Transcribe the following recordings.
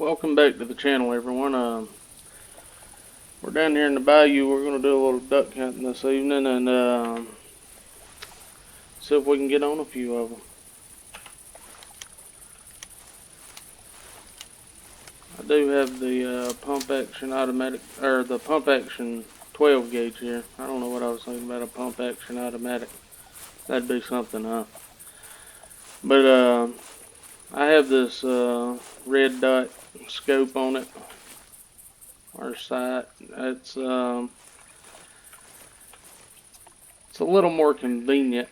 Welcome back to the channel, everyone. We're down here in the bayou. We're going to do a little duck hunting this evening and see if we can get on a few of them. I do have the pump action automatic, or the pump action 12 gauge here. I don't know what I was thinking about a pump action automatic. That'd be something, huh? But I have this red dot scope on it, or sight. It's a little more convenient.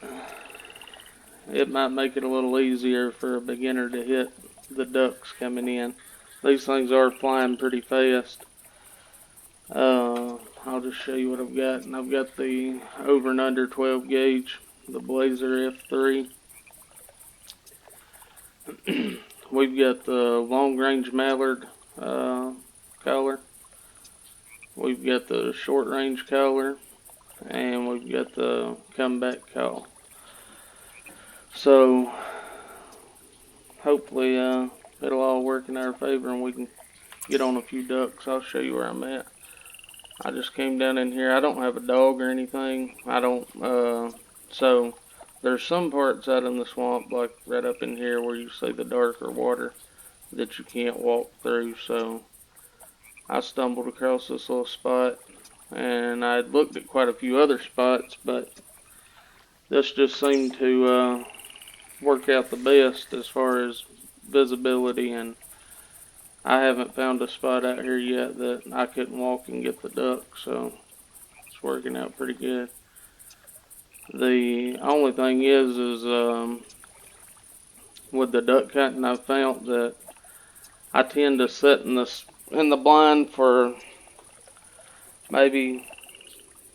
It might make it a little easier for a beginner to hit the ducks coming in. These things are flying pretty fast. I'll just show you what I've got. And I've got the over and under 12 gauge, the Blazer F3. We've got the long range mallard collar. We've got the short range collar. And we've got the comeback call. So hopefully it'll all work in our favor and we can get on a few ducks. I'll show you where I'm at. I just came down in here. I don't have a dog or anything. I don't so there's some parts out in the swamp, like right up in here where you see the darker water, that you can't walk through. So I stumbled across this little spot, and I had looked at quite a few other spots, but this just seemed to work out the best as far as visibility, and I haven't found a spot out here yet that I couldn't walk and get the duck, so it's working out pretty good. The only thing is with the duck hunting, I've found that I tend to sit in the blind for maybe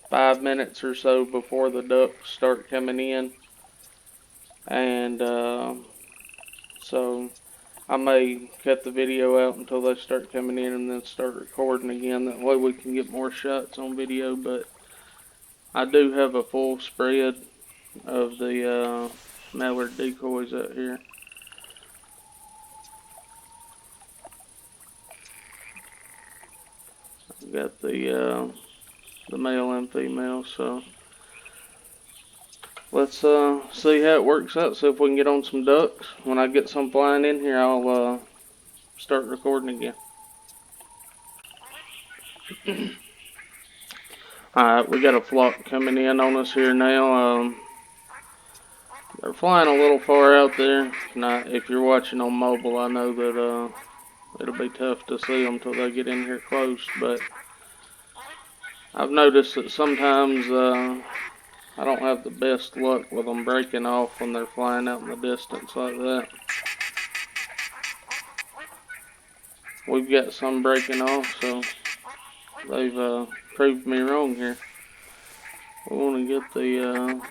5 minutes or so before the ducks start coming in, and so I may cut the video out until they start coming in and then start recording again. That way we can get more shots on video. But I do have a full spread of the mallard decoys out here. I've got the male and female, so let's see how it works out, see if we can get on some ducks. When I get some flying in here, I'll start recording again. Alright, we got a flock coming in on us here now. They're flying a little far out there. Now, if you're watching on mobile, I know that it'll be tough to see them until they get in here close, but I've noticed that sometimes I don't have the best luck with them breaking off when they're flying out in the distance like that. We've got some breaking off, so they've proved me wrong here. We want to get the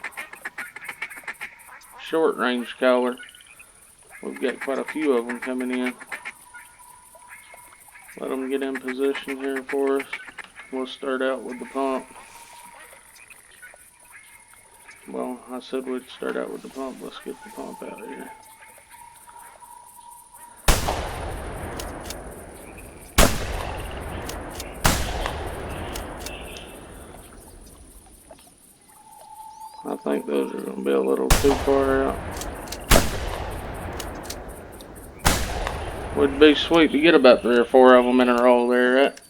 short range collar. We've got quite a few of them coming in. Let them get in position here for us. We'll start out with the pump. Well, I said we'd start out with the pump. Let's get the pump out here. I think those are going to be a little too far out. Would be sweet to get about 3 or 4 of them in a row there, right?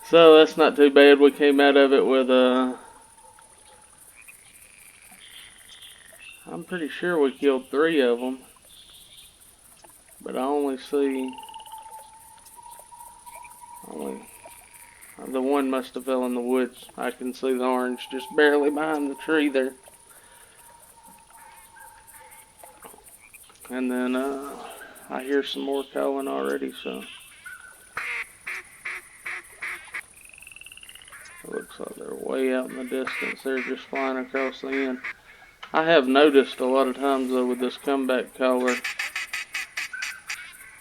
So that's not too bad. We came out of it with I'm pretty sure we killed 3 of them, but I only see the one must have fell in the woods. I can see the orange just barely behind the tree there. And then I hear some more calling already, so it looks like they're way out in the distance. They're just flying across the end. I have noticed a lot of times though with this comeback collar,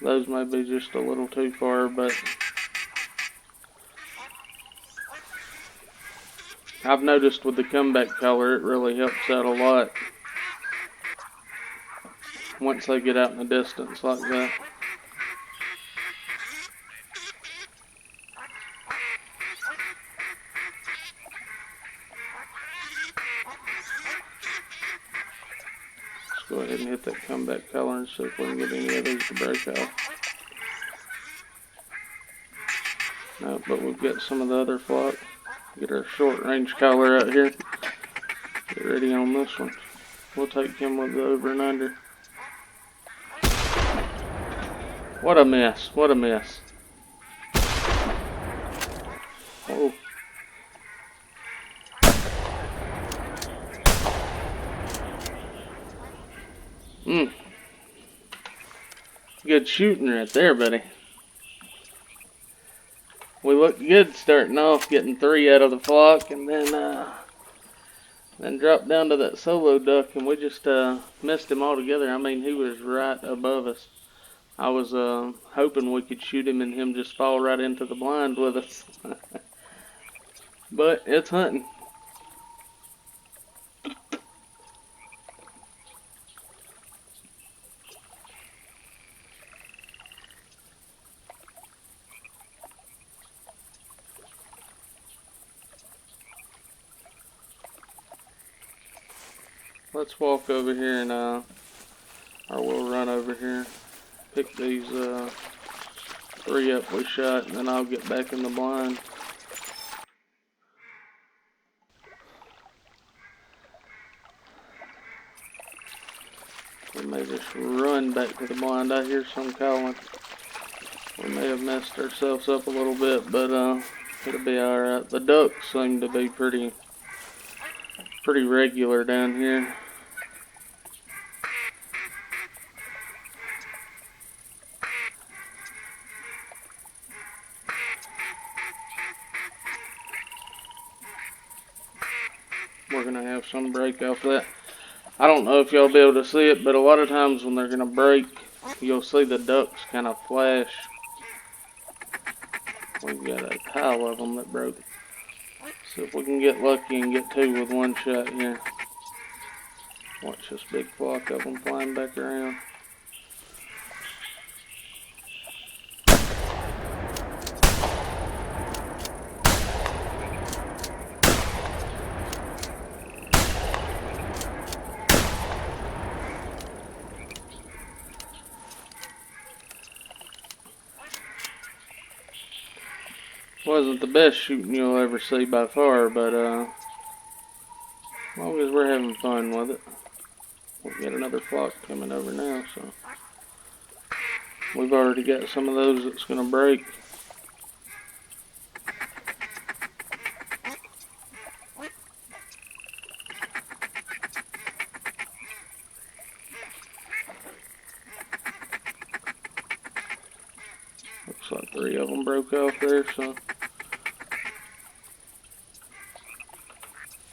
those may be just a little too far, but I've noticed with the comeback collar it really helps out a lot once they get out in the distance like that. go ahead and hit that comeback color and see if we can get any of these to break off. No, but we've got some of the other flock. Get our short range collar out here. Get ready on this one. We'll take him with the over and under. What a mess. What a mess. Oh. Good shooting right there, buddy. We looked good starting off, getting 3 out of the flock, and then dropped down to that solo duck, and we just missed him altogether. I mean, he was right above us. I was hoping we could shoot him and him just fall right into the blind with us. But it's hunting. Let's walk over here and or we'll run over here, pick these 3 up we shot, and then I'll get back in the blind. We may just run back to the blind. I hear some calling. We may have messed ourselves up a little bit, but it'll be alright. The ducks seem to be pretty regular down here. We're going to have some break off that. I don't know if y'all be able to see it, but a lot of times when they're going to break, you'll see the ducks kind of flash. We've got a pile of them that broke. See if we can get lucky and get 2 with 1 shot here. Watch this big flock of them flying back around. Wasn't the best shooting you'll ever see by far, but as long as we're having fun with it. We'll get another flock coming over now, so we've already got some of those that's going to break. Looks like 3 of them broke off there, so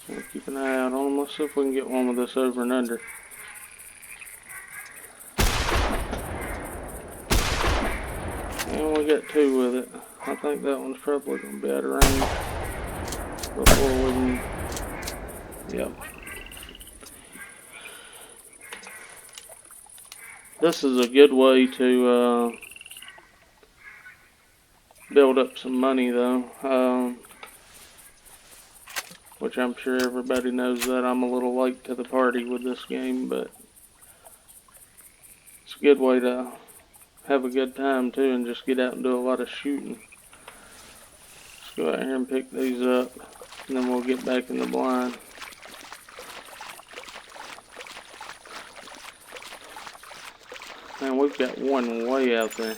we'll keep an eye out on them. Let's see if we can get one with this over and under. And we got 2 with it. I think that one's probably going to be out of range before we can. Yep. This is a good way to build up some money, though. Which I'm sure everybody knows that I'm a little late to the party with this game, but it's a good way to have a good time too and just get out and do a lot of shooting. Let's go out here and pick these up, and then we'll get back in the blind. Man, we've got one way out there.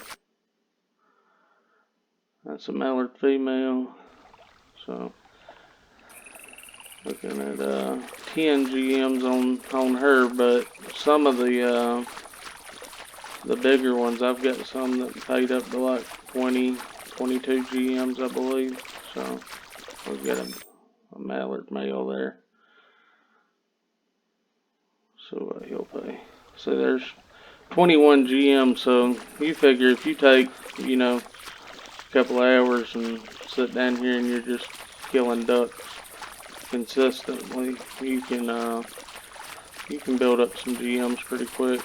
That's a mallard female, so looking at 10 GMs on her, but some of the bigger ones, I've got some that paid up to like 20, 22 GMs, I believe. So we've got a mallard male there. So what he'll pay. So there's 21 GMs. So you figure if you take, you know, a couple of hours and sit down here and you're just killing ducks consistently, you can build up some GMs pretty quick.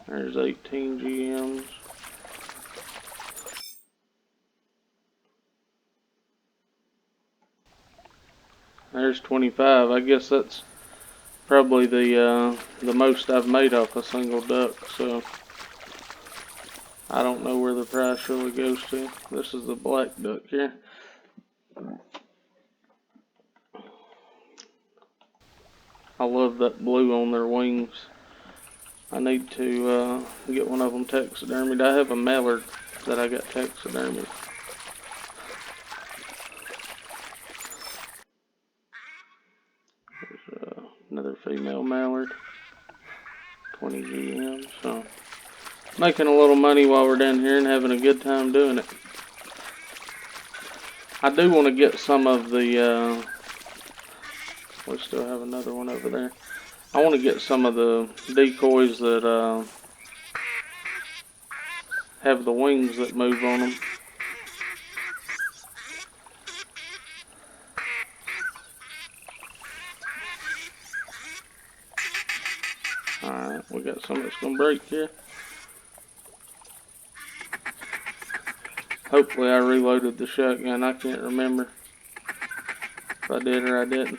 There's 18 GMs. there's 25. I guess that's probably the most I've made off a single duck. So I don't know where the price really goes to. This is the black duck here. I love that blue on their wings. I need to get one of them taxidermied. I have a mallard that I got taxidermied. There's another female mallard, 20 GM. So making a little money while we're down here and having a good time doing it. I do want to get some of the. We still have another one over there. I want to get some of the decoys that have the wings that move on them. Alright, we got some that's going to break here. Hopefully I reloaded the shotgun. I can't remember if I did or I didn't.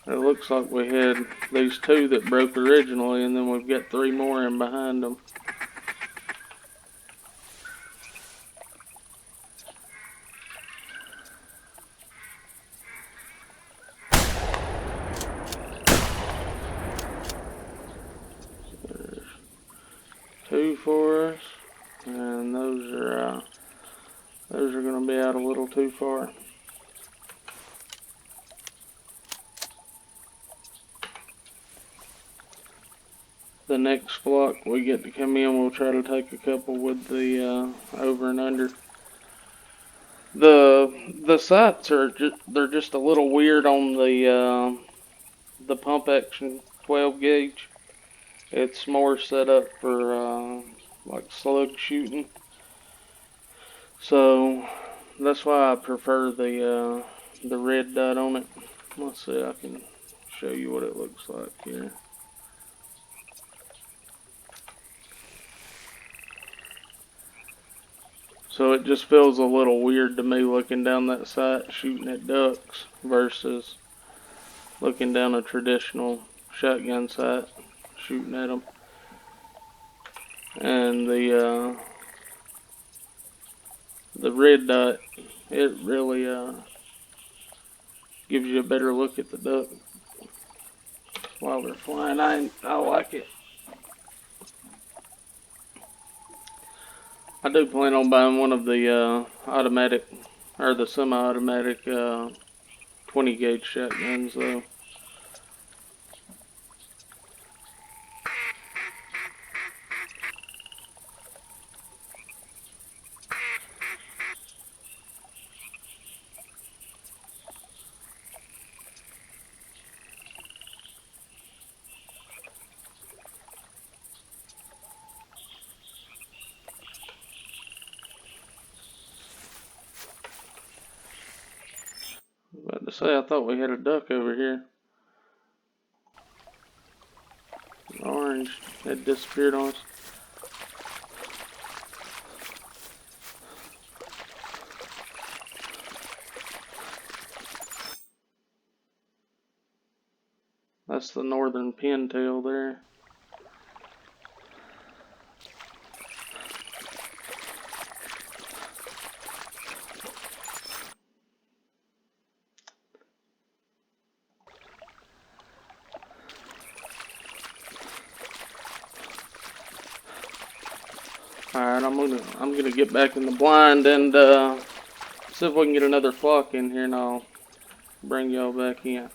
It looks like we had these two that broke originally, and then we've got 3 more in behind them. There's 2 for us, and those are going to be out a little too far. The next flock we get to come in, we'll try to take a couple with the over and under. The sights are they're just a little weird on the pump action 12 gauge. It's more set up for like slug shooting. So that's why I prefer the red dot on it. Let's see, I can show you what it looks like here. So it just feels a little weird to me looking down that sight shooting at ducks versus looking down a traditional shotgun sight shooting at them. And the red dot, it really gives you a better look at the duck while they're flying. I like it. I do plan on buying one of the automatic or the semi-automatic 20 gauge shotguns though. About to say, I thought we had a duck over here. Orange had disappeared on us. That's the northern pintail there. Alright, I'm gonna get back in the blind and see if we can get another flock in here, and I'll bring y'all back in.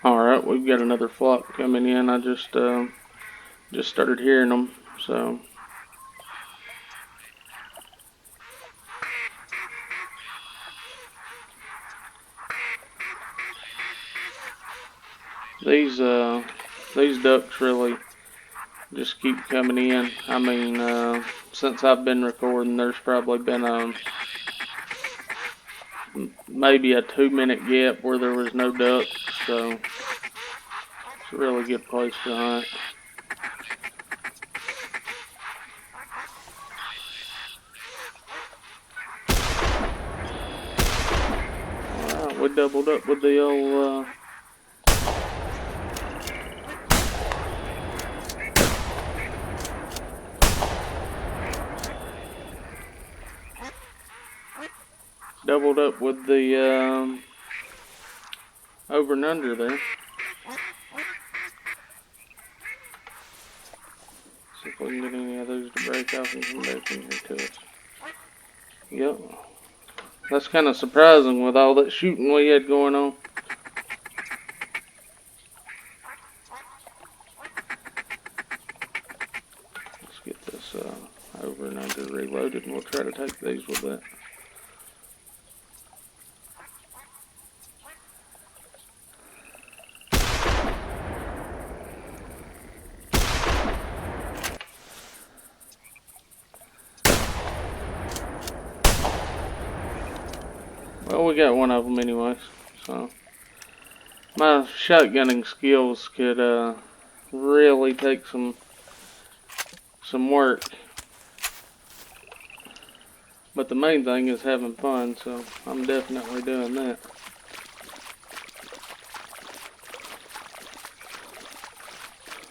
Alright, we've got another flock coming in. I just started hearing them, so these ducks really just keep coming in. I mean, since I've been recording, there's probably been maybe a 2-minute gap where there was no ducks, so it's a really good place to hunt. doubled up with the old over and under there. See if we can get any of those to break off and come back in here to us. Yep. That's kind of surprising with all that shooting we had going on. Let's get this over and under reloaded, and we'll try to take these with that. Well, we got one of them anyways, so my shotgunning skills could really take some work, but the main thing is having fun, so I'm definitely doing that.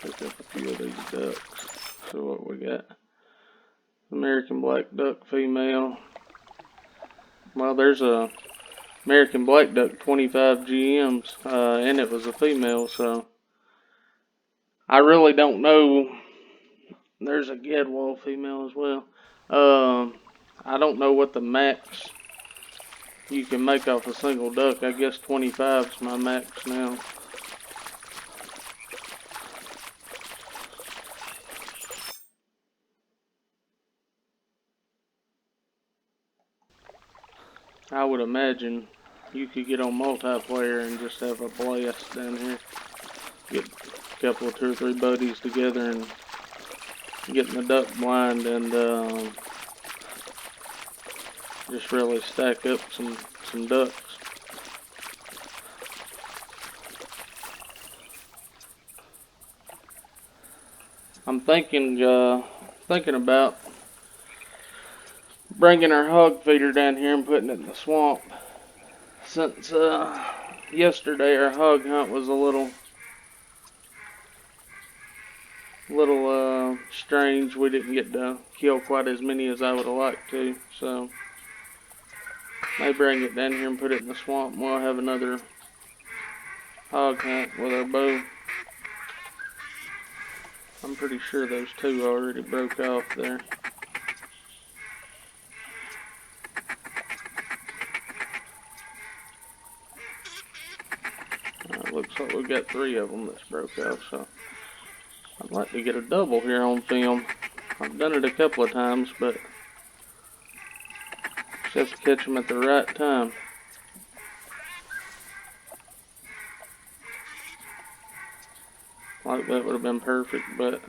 Pick up a few of these ducks. So what we got? American black duck female. Well, there's a American black duck 25 GMs, and it was a female, so I really don't know. There's a gadwall female as well. I don't know what the max you can make off a single duck. I guess 25 is my max now. I would imagine you could get on multiplayer and just have a blast down here. Get a couple of 2 or 3 buddies together and get in the duck blind and just really stack up some ducks. I'm thinking about bringing our hog feeder down here and putting it in the swamp. Since yesterday our hog hunt was a little strange. We didn't get to kill quite as many as I would have liked to, so may bring it down here and put it in the swamp, and we'll have another hog hunt with our bow. I'm pretty sure those 2 already broke off there. Looks like we've got 3 of them that's broke off, so I'd like to get a double here on film. I've done it a couple of times, but just have to catch them at the right time. Like that would have been perfect, but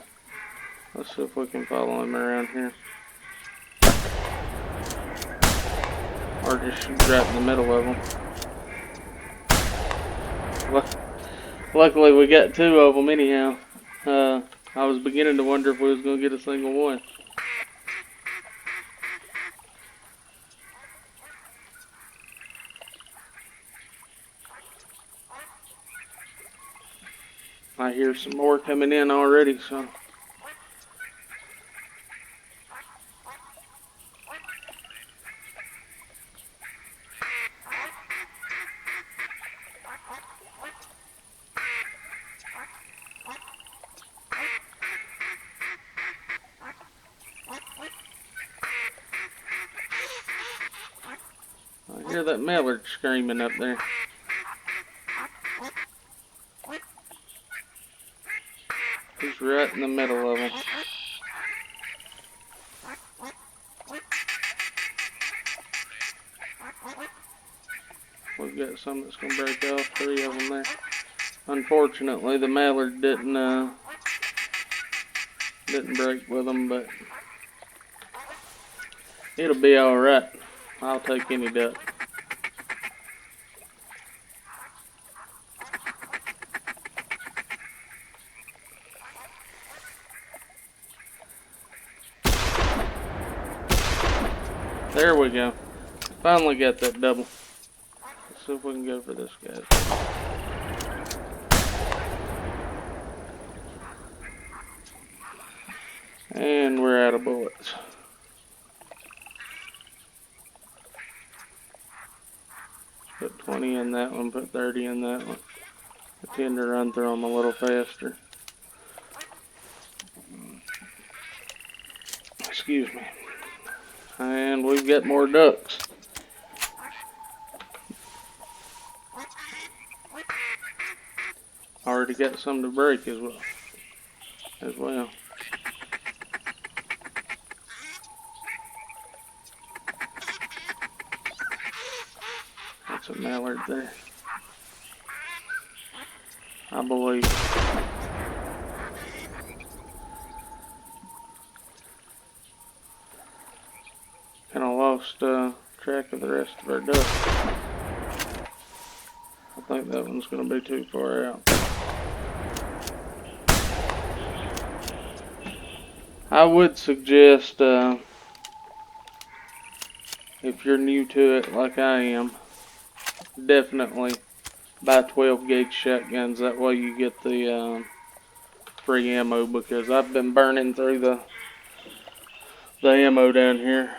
let's see if we can follow him around here. Or just shoot right in the middle of them. Luckily we got 2 of them anyhow. I was beginning to wonder if we was going to get a single one. I hear some more coming in already, so I hear that mallard screaming up there. He's right in the middle of them. We've got some that's going to break off, 3 of them there. Unfortunately, the mallard didn't break with them, but it'll be alright. I'll take any duck. There we go. Finally got that double. Let's see if we can go for this guy. And we're out of bullets. Put 20 in that one, put 30 in that one. I tend to run through them a little faster. Excuse me. And we've got more ducks. Already got some to break as well. That's a mallard there, I believe. Kind of lost track of the rest of our ducks. I think that one's going to be too far out. I would suggest, if you're new to it like I am, definitely buy 12 gauge shotguns. That way you get the free ammo, because I've been burning through the ammo down here.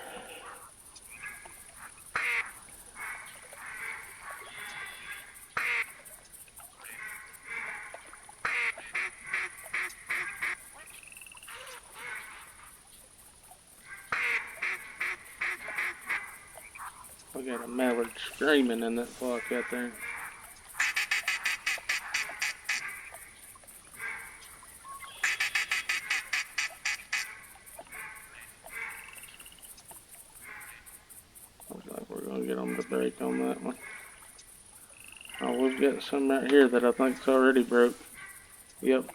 We got a mallard screaming in that flock out there. Looks like we're going to get them to break on that one. Oh, we've got some right here that I think's already broke. Yep.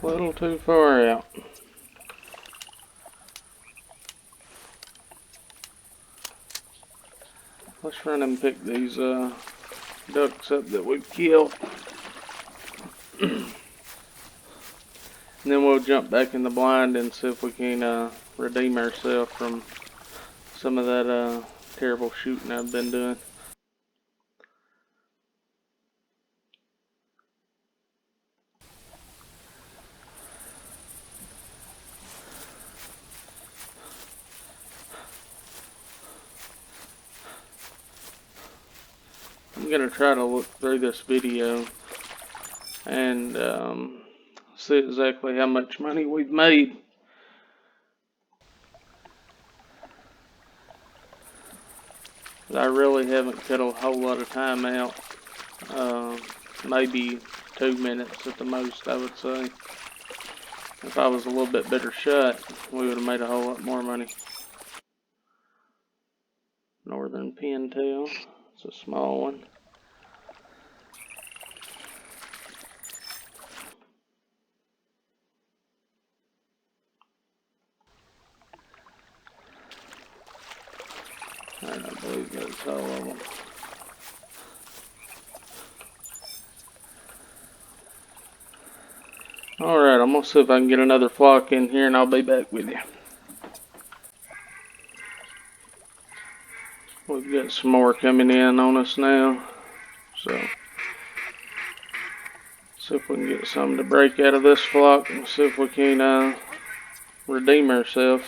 A little too far out. Let's run and pick these ducks up that we've killed. And then we'll jump back in the blind and see if we can redeem ourselves from some of that terrible shooting I've been doing. I'm going to try to look through this video and see exactly how much money we've made. I really haven't cut a whole lot of time out. Maybe 2 minutes at the most, I would say. If I was a little bit better shot, we would have made a whole lot more money. Northern pintail. It's a small one. I believe that's all of them. Alright, I'm going to see if I can get another flock in here and I'll be back with you. We've got some more coming in on us now. So, see if we can get some to break out of this flock and see if we can redeem ourselves.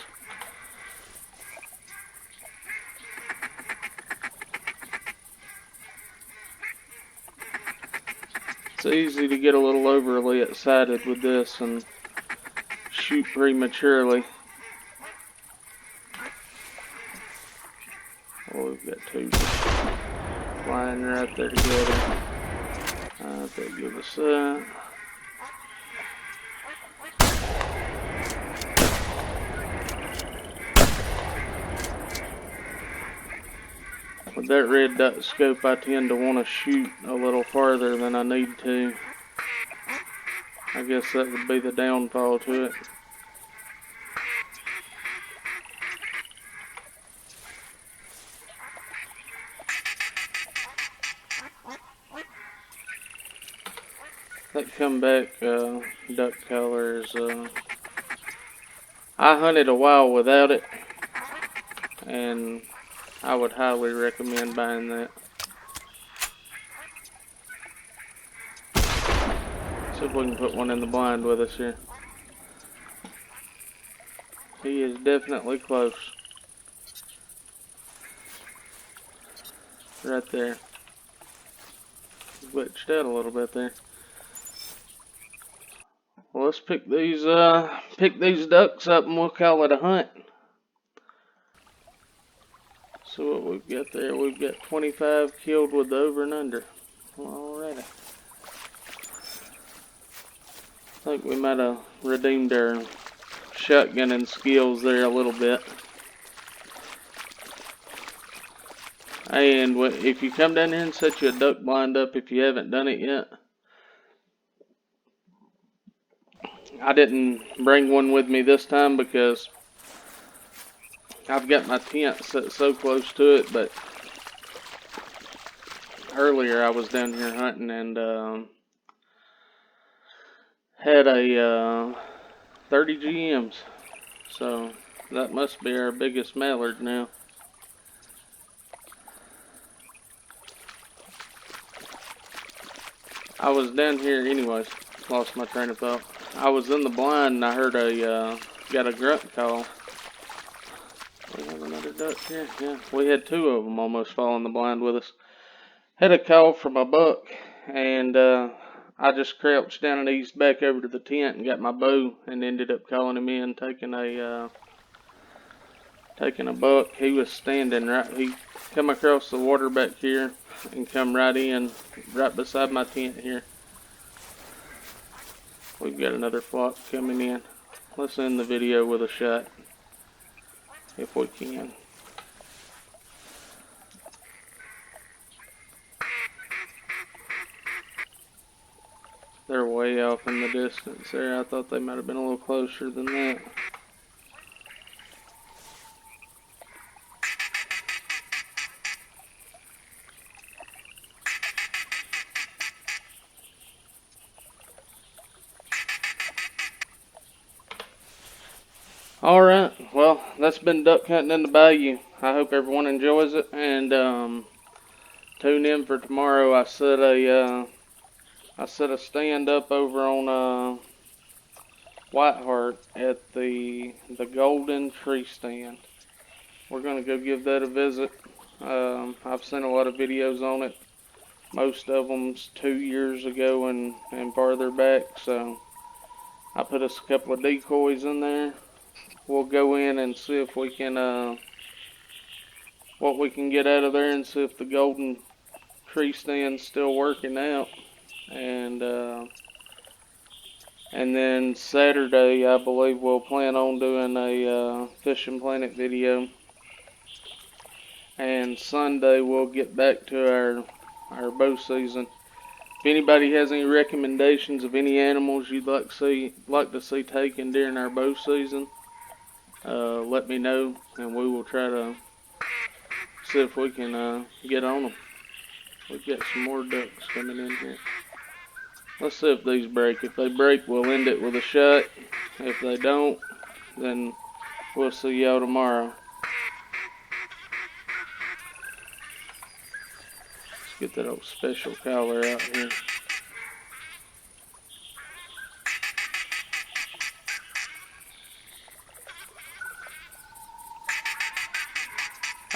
It's easy to get a little overly excited with this and shoot prematurely. Oh, we've got two flying right there together. They give us that. With that red dot scope, I tend to want to shoot a little farther than I need to. I guess that would be the downfall to it. That comeback duck color is, I hunted a while without it, and I would highly recommend buying that. See if we can put one in the blind with us here. He is definitely close. Right there. Glitched out a little bit there. Well, let's pick these ducks up and we'll call it a hunt. So what we've got there, we've got 25 killed with the over and under. Alrighty. I think we might have redeemed our shotgunning skills there a little bit. And if you come down here and set you a duck blind up, if you haven't done it yet, I didn't bring one with me this time because I've got my tent set so close to it, but earlier I was down here hunting and had a 30 GMs, so that must be our biggest mallard now. I was down here anyways, lost my train of thought. I was in the blind and I heard got a grunt call. We have another duck here. Yeah, we had two of them almost fall in the blind with us. Had a call from a buck, and I just crouched down and eased back over to the tent and got my bow and ended up calling him in, taking a buck. He was standing right. He come across the water back here and come right in, right beside my tent here. We've got another flock coming in. Let's end the video with a shot, if we can. They're way off in the distance there. I thought they might have been a little closer than that. Alright, well, that's been duck hunting in the bayou. I hope everyone enjoys it, and tune in for tomorrow. I set a stand up over on Whiteheart at the Golden Tree Stand. We're gonna go give that a visit. I've seen a lot of videos on it. Most of them's 2 years ago and farther back, so I put us a couple of decoys in there. We'll go in and see if we can what we can get out of there, and see if the Golden Tree Stand's still working out. And then Saturday, I believe we'll plan on doing a Fishing Planet video. And Sunday we'll get back to our bow season. If anybody has any recommendations of any animals you'd like to see taken during our bow season, let me know, and we will try to see if we can get on them. We've got some more ducks coming in here. Let's see if these break. If they break, we'll end it with a shot. If they don't, then we'll see y'all tomorrow. Let's get that old special collar out here.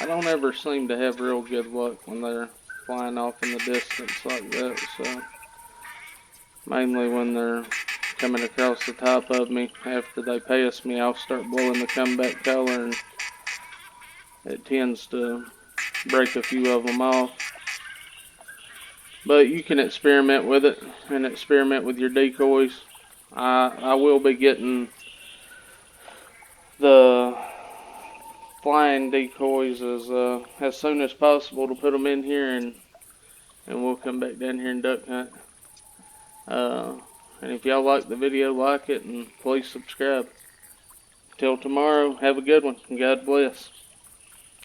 I don't ever seem to have real good luck when they're flying off in the distance like that, so mainly when they're coming across the top of me. After they pass me, I'll start blowing the comeback collar, and it tends to break a few of them off. But you can experiment with it and experiment with your decoys. I will be getting the flying decoys as soon as possible to put them in here, and we'll come back down here and duck hunt. And if y'all like the video, like it and please subscribe. Till tomorrow, have a good one and God bless.